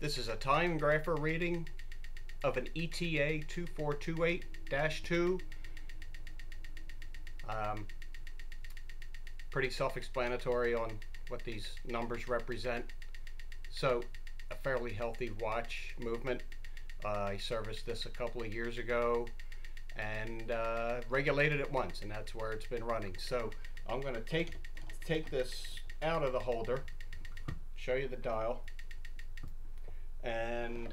This is a time grapher reading of an ETA 2428-2. Pretty self-explanatory on what these numbers represent. So, a fairly healthy watch movement. I serviced this a couple of years ago and regulated it once, and that's where it's been running. So I'm going to take this out of the holder, show you the dial, and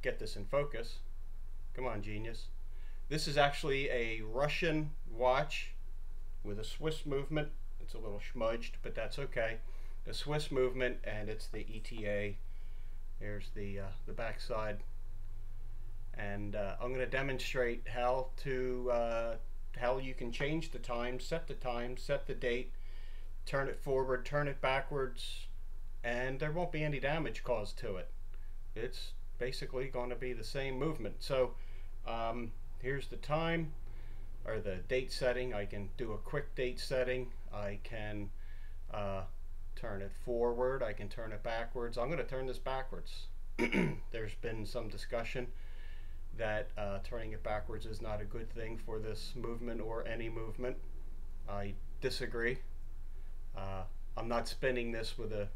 get this in focus. Come on, genius. This is actually a Russian watch with a Swiss movement. It's a little smudged, but that's okay. A Swiss movement, and it's the ETA. There's the back side. And I'm going to demonstrate how you can change the time, set the date, turn it forward, turn it backwards, and there won't be any damage caused to it. It's basically going to be the same movement. So here's the time, or the date setting. I can do a quick date setting. I can turn it forward. I can turn it backwards. I'm going to turn this backwards. There's been some discussion that turning it backwards is not a good thing for this movement or any movement. I disagree. I'm not spinning this with a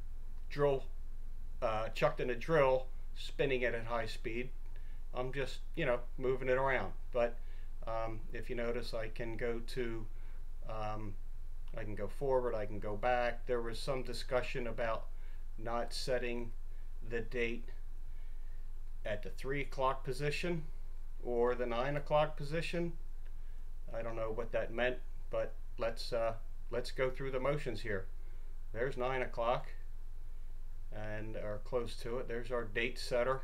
drill, chucked in a drill, spinning it at high speed. I'm just, moving it around. But if you notice, I can go forward, I can go back. There was some discussion about not setting the date at the 3 o'clock position or the 9 o'clock position. I don't know what that meant, but let's go through the motions here. There's 9 o'clock, and or close to it. There's our date setter.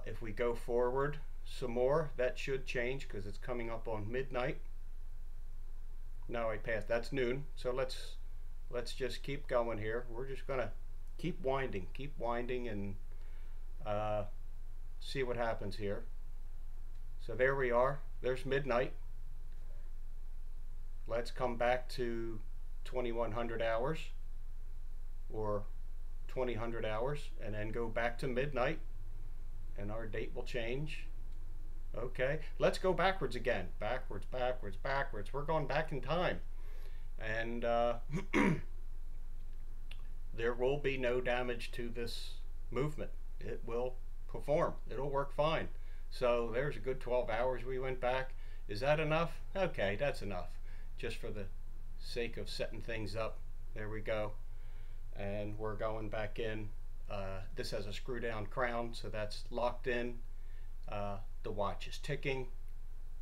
If we go forward some more, that should change because it's coming up on midnight. No, I passed. That's noon. So let's just keep going here. We're just gonna keep winding, and see what happens here. So there we are. There's midnight. Let's come back to 2100 hours or 2000 hours, and then go back to midnight, and our date will change. Okay, let's go backwards again. Backwards. We're going back in time, and there will be no damage to this movement. It will perform. It'll work fine. So there's a good 12 hours we went back. Is that enough? Okay, that's enough. Just for the sake of setting things up. There we go. And we're going back in. This has a screw down crown, so that's locked in. The watch is ticking.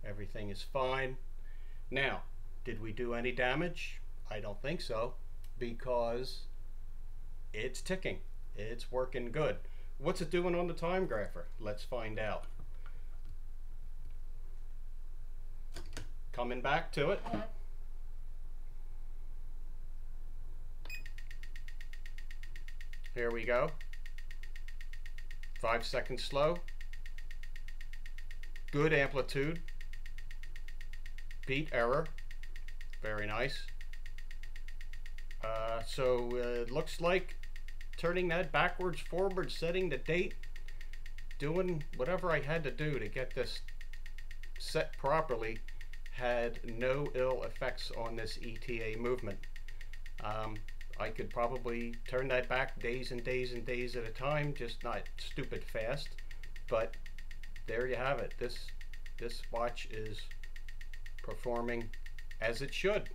Everything is fine. Now, did we do any damage? I don't think so, because it's ticking. It's working good. What's it doing on the time grapher? Let's find out. Coming back to it. Here we go. 5 seconds slow. Good amplitude. Beat error. Very nice. So it looks like turning that backwards, forward, setting the date, doing whatever I had to do to get this set properly had no ill effects on this ETA movement. I could probably turn that back days and days and days at a time, just not stupid fast. But there you have it. This watch is performing as it should.